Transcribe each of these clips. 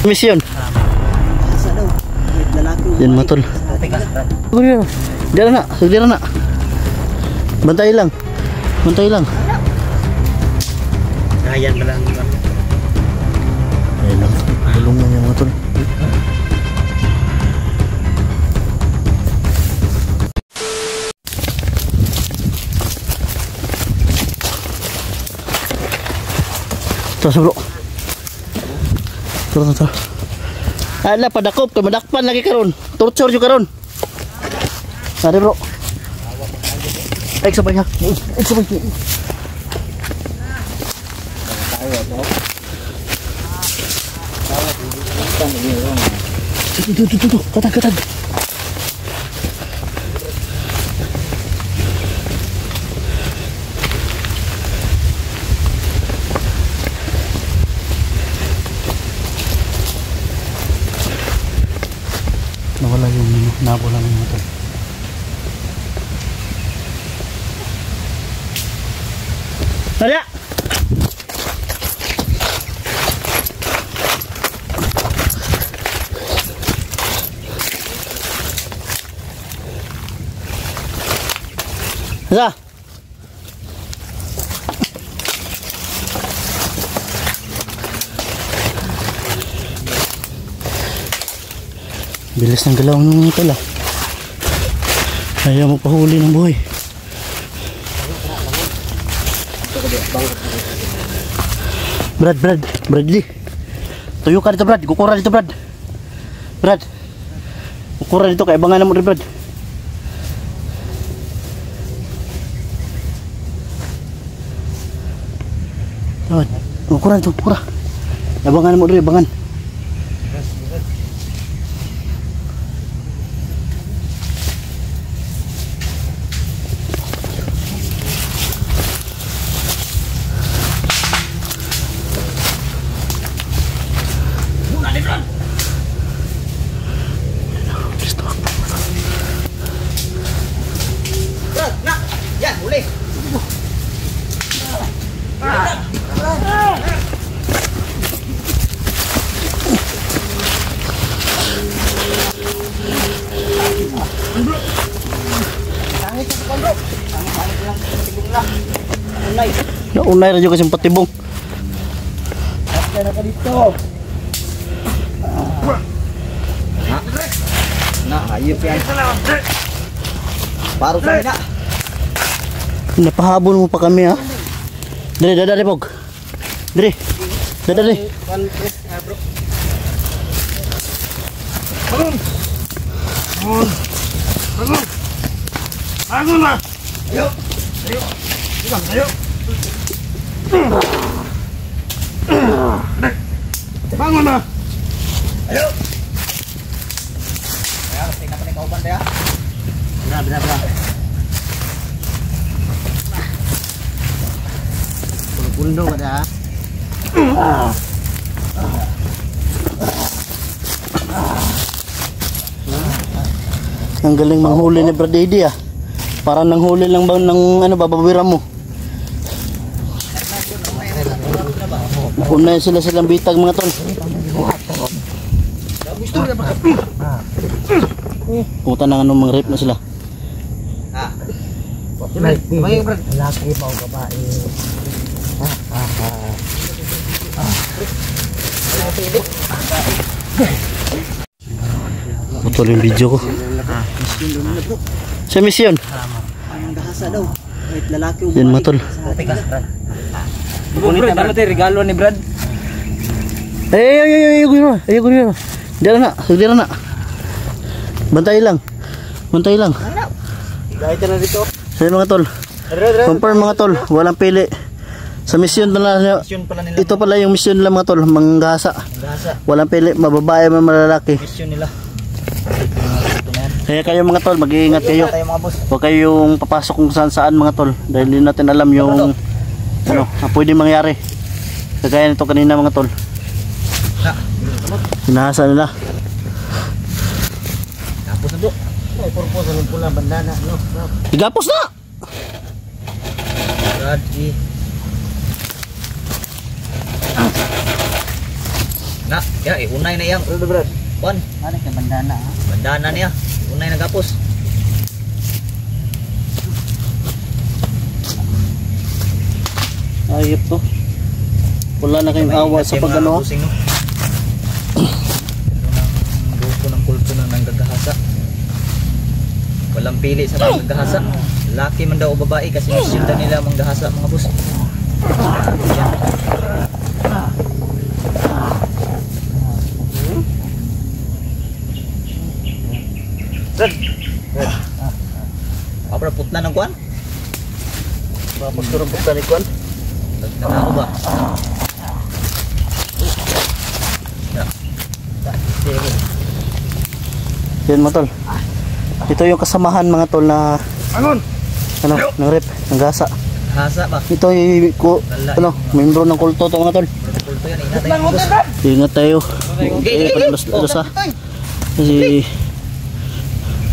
Mission. Yan matol. Diyan na, sagdira na. Bantay lang. Bantay lang. Ayan ba lang. Ayan lang. Tulungan niya mga tol. Terus bro. Terus. Ala padakop kay madakpan lagi karon. Torture jud karon. Ada bro. Ay sabay ha. Ay sabay. Tuh, katag. Nawala yung nabula ng motor. Tara! Tara! Bilis ng galaw ng mga tala. Ayaw magpahuli ng buhay. Bradley. Tuyo ka dito Brad. Kukura dito Brad. Kukura dito kaya bangan mo rin Brad. Kukura dito, kukura. Abangan mo rin, abangan. Naunay rin yung kasing patibong. Kaya na ka dito. Ayop yan. Paro sa na. Napahabol mo pa kami ha. Dali Pog. Dali. Bangun na. Ayo. Bangun na. Ayo. Ayo, tingnan pa ni kauban dia. Bra. Pundo ka da. Ang galing manghuli ni Brad Eddie ah. Parang nanghuli lang ba ng ano babawira mo. Unay silang bitag mga tol. Puta na anong mga rape na sila. May Brad, laki pa o babae. Putol yung video ko. Sa mission. Ang gahasa daw. Wait, lalaki o yan mga tol. Brad, ano tayo regalo ni Brad? Ay, guliro. Diyan na. Bantay lang. Dahil ka na dito. Sa mga tol. Confirm mga tol, walang pili. Sa mission pala nila. Ito pala yung mission nila mga tol, manggasa. Walang pili, mababae man malalaki. Mission nila. Kaya kayo mga tol, mag-iingat kayo. Huwag kayong papasok kung saan mga tol. Dahil hindi natin alam yung ano, na pwede mangyari. Kagaya nito kanina mga tol. Hinahasa nila. Tapos na do. Ay, purpose ng pula bandana, no? Igapos na! Brad, Na, ya, unay na iyang. Ano Brad? Kuan, Ano ka bandana ha? bandana niya. Unay nagapos. Ayop to. Wala na kayong awa sa pagano. Pero ng grupo ng kulto na nanggagahasa. Walang pili sa manggagahasa. Laki man daw o babae kasi mission daw nila manggahasa mga boss. Brad. Apa putna ng kuan? Mapagturong pagka ni Kwan. Nagtanaw ba? Yan mga tol. Ito yung kasamahan mga tol na ano, ng rep, ng gasa. Hasa ba? Ito yung membro ng kulto to mga tol. Kulto yan, ingat tayo boss. Ingat tayo. Panos sa. Kasi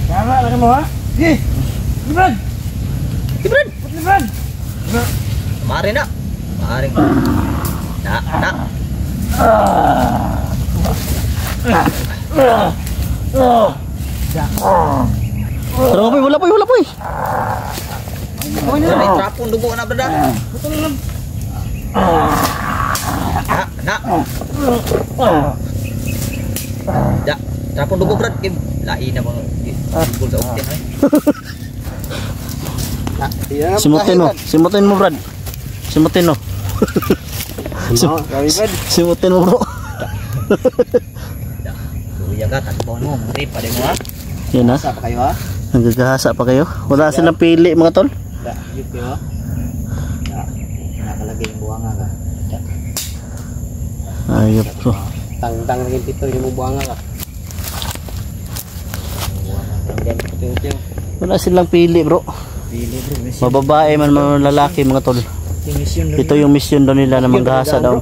Tama lang mo ha? Sige! Brad! Brad! Brad! Mari na. Maring. Na. Pero kapoy, wala poy. May trapong dugo na brada. Na. Ya, trapong dugo brad. Lain na bang gul sa uktin ay. Simutin mo Brad. Simutin mo. Simutin mo bro. Kuya ka takbo mo, muri pa din mo ha. Yan ha. Sa pa kayo ha? Nanggagahasa pa kayo. Wala silang pili mga tol. Da, yun kayo ha? Da, nakalagay yung buwanga ka. Ayop to. Tang rin pito yung buwanga ka. Wala silang pili bro. Pili bro. Mababae man mga lalaki mga tol. Ito yung mission daw nila na manggahasa daw.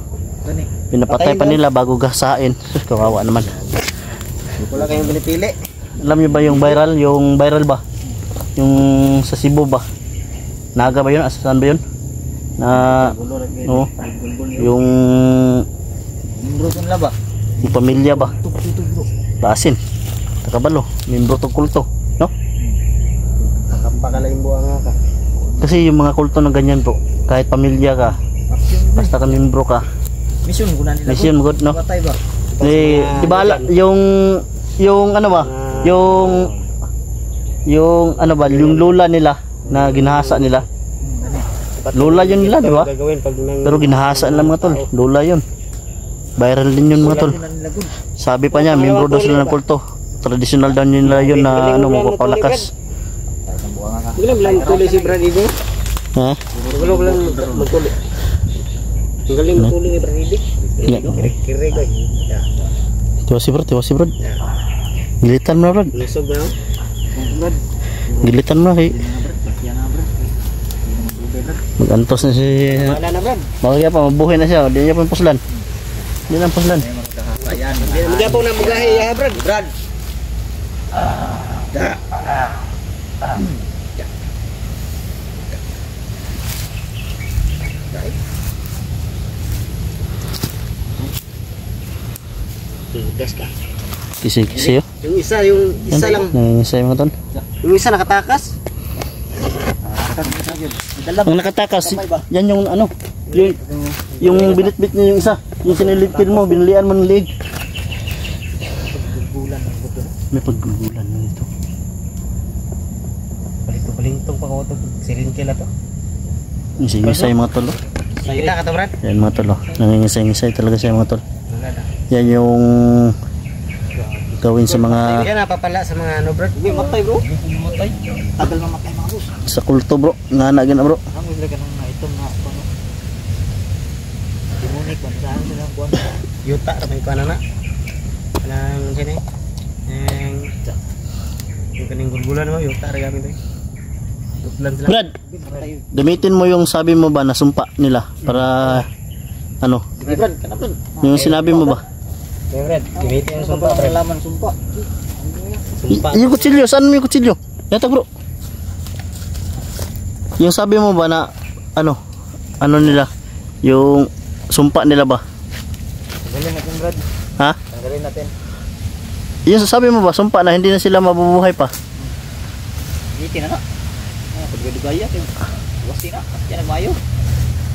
Pinapatay pa nila bago gasain. Kawawa naman. Wala kayong pinipili. Alam niyo ba yung viral? Yung viral ba? Yung sa Cebu ba? Naga ba yun? Saan ba yun? Na no, yung Membro sun ba? yung pamilya ba? Basin. Takabalo. Membro tong kulto. No? Nakampakala yung buwanga ka. Kasi yung mga kulto ng ganyan bro, kahit pamilya ka, basta ka membro ka, Mission guna nila. mission good no? Patay ba? Di ba yung ano ba? Yung ano ba, yung lola nila na ginahasa nila. Lola yun nila, di ba? Pero ginahasa nila mga tol. Lola yun. Viral din yun mga tol. Sabi pa niya, membro daw sila ng kulto. Traditional daw nila yun na ano, magpapalakas. Galing lang tuloy si Brad Igo. Ha? Galing lang magtuloy. Ang galing magtuloy ni Brad Igo. Kirig ay. Tiwasi bro. Gilitan mo bro. Lusog na. Brad. Gilitan mo kay. Mag-antos na si. Wala na Brad. Bakit pa mabuhay na siya, di niya pa puslan. Di na puslan. Ayan. Hindi po na magahi ya Brad. Brad. Gas ka. Kisi yo. Yung isa lang. Nangisay mga tol. Yung isa nakatakas. Ang nakatakas, yan yung ano, yung binitbit niya yung isa, yung sinilipin mo, binilian mo ng leg. May paggugulan na ito. Palintong pa ko ito. Siringkila to. Ngisay mga tol. Kita ka to Brad. Yan mga tol. Nangingisay talaga siya mga tol. Yan yung gawin sa mga Yan napapala sa mga ano Brad. Hindi matay bro. Matay. Tagal mamatay mga boss. sa kulto bro. Nga na gina bro. Ang wala ka nang item na ako. Demonik ba sa sila kuan. Yuta ra may kuan na. Kanang sini. Yung kaning gulgulan mo yuta ra gamit. Tutlan sila. Brad, gamitin mo yung sabi mo ba na sumpa nila para ano? Sige Brad, kana Brad. Yung sinabi mo ba? Sige Brad, gamitin yung sumpa para laman sumpa. Yung kutsilyo, saan mo yung kutsilyo? Yata bro. Yung sabi mo ba na ano nila? Yung sumpa nila ba? Galing natin Brad. Ha? Tanggalin natin. Yung sasabi mo ba, sumpa na hindi na sila mabubuhay pa? Itin na na. Pagdugaya kayo. Wasti na. Yan ang mayo.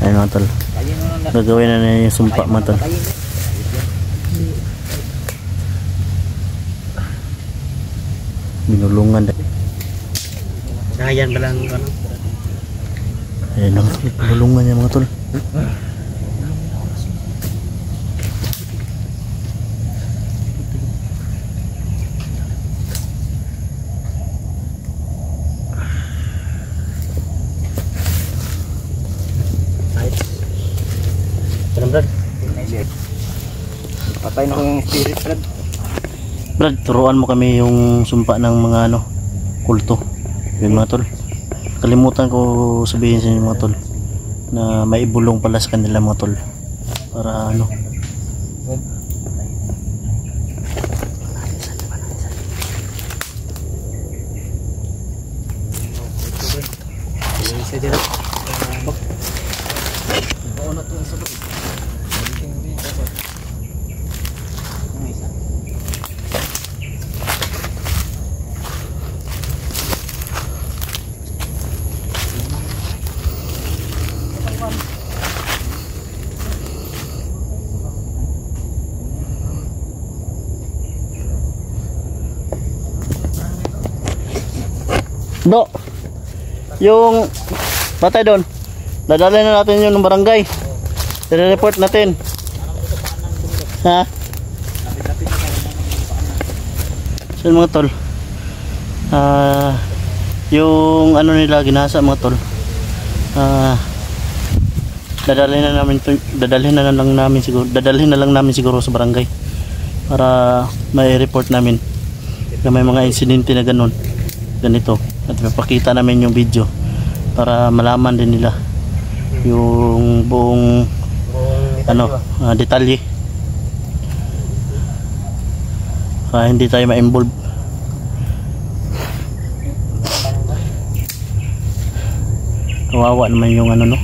Ayun mga tol. Kayin mo na. Gagawin na na yung sumpa mga tol. Binulungan. Kayan ba lang ano? Ayun ang binulungan niya mga tol. Brad. Patay na ko yung spirit, Brad. Brad, turuan mo kami yung sumpa ng mga ano, kulto. Yun mga tol. Kalimutan ko sabihin sa inyo mga tol na may ibulong pala sa kanila mga tol. Para ano. Isa dito. Do, yung patay doon, dadalhin na natin yun ng barangay. I-report natin. Ha? So mga tol, yung ano nila ginasa mga tol, dadalhin na lang namin siguro sa barangay para may report namin na may mga insidente na ganito, at ipapakita namin yung video para malaman din nila yung buong detalye para hindi tayo ma-involve. Kawawa naman yung ano no,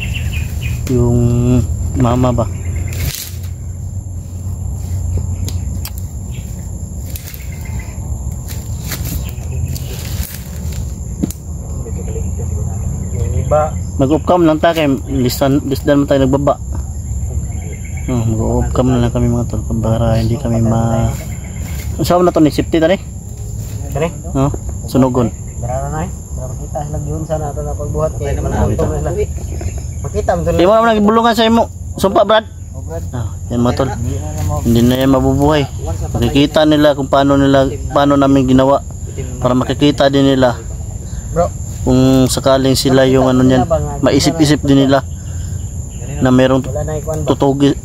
yung mama ba. Mag-off-cam lang tayo, listan mo tayo nagbaba. Mag-off-cam na lang kami mga tol para hindi kami saan na to ni safety tani? Tani? Sunugon. Dara na eh. Para makita sila yun sana ato na pagbuhat kay makita mo Di mo naman nagbulungan sa imo. Sumpa Brad. Yan mga tol. Hindi na yan mabubuhay. Makikita nila kung paano namin ginawa para makikita din nila. Bro, kung sakaling sila yung ano niyan, maisip-isip din nila na mayroong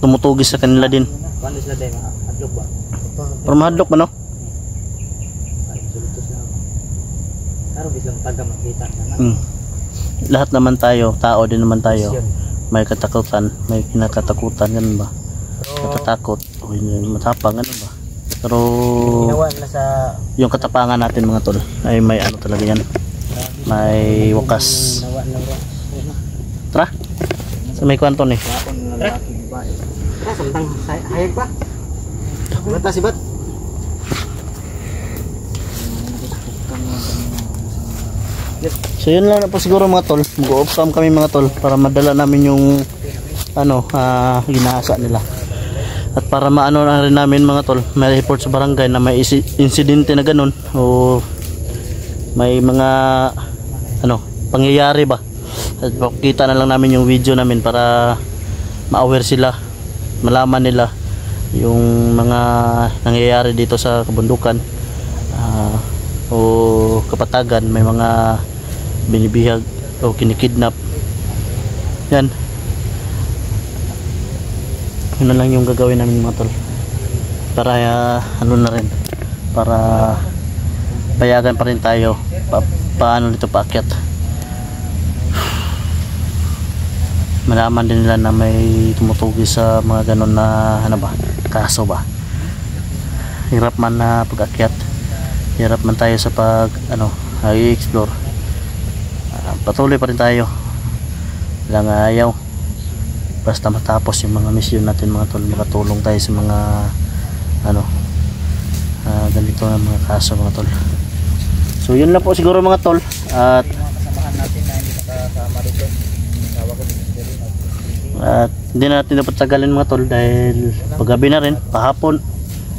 tumutugis sa kanila din. kuan sila day mahadlok ba? Pero mahadlok ba no? Pero bislang taga makita na. Lahat naman tayo, tao din naman tayo. May katakutan, may kinakatakutan ganun ba? Natatakot, o matapang ano ba? Pero ginawa na sa yung katapangan natin mga tol ay may ano talaga yan. May wakas. Tara. Sa may kwanto ni. Tara, samtang hayag pa. Bata si Bat. So yun lang na po siguro mga tol. Mag-off cam kami mga tol para madala namin yung ano, ginasa nila. At para maano na rin namin mga tol, may report sa barangay na may insidente na ganun o may mga ano, pangyayari ba. At pakita na lang namin yung video namin para ma-aware sila, malaman nila yung mga nangyayari dito sa kabundukan o kapatagan. May mga binibihag o kinikidnap yan. Yun na lang yung gagawin namin mga tol para ano na rin, para payagan pa rin tayo paano dito paakyat. Malaman din nila na may tumutugis sa mga ganon na ano ba, kaso ba. Hirap man na pag-akyat, hirap man tayo sa pag ano, i-explore. Patuloy pa rin tayo lang, ayaw basta matapos yung mga misyon natin mga tol, makatulong tayo sa mga ano, ganito ang mga kaso mga tol. So yun lang po siguro mga tol, at Yung mga kasamahan natin na hindi nakasama dito. Tawa ko din sila rin. hindi na natin dapat tagalin mga tol dahil paggabi na rin, pahapon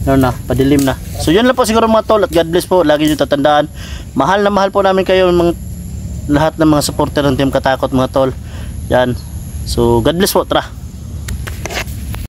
ano na, padilim na. So yun lang po siguro mga tol, at God bless po. Lagi nyo tatandaan, mahal na mahal po namin kayo, mga lahat ng mga supporter ng Team Katakot mga tol. Yan. So God bless po, tara.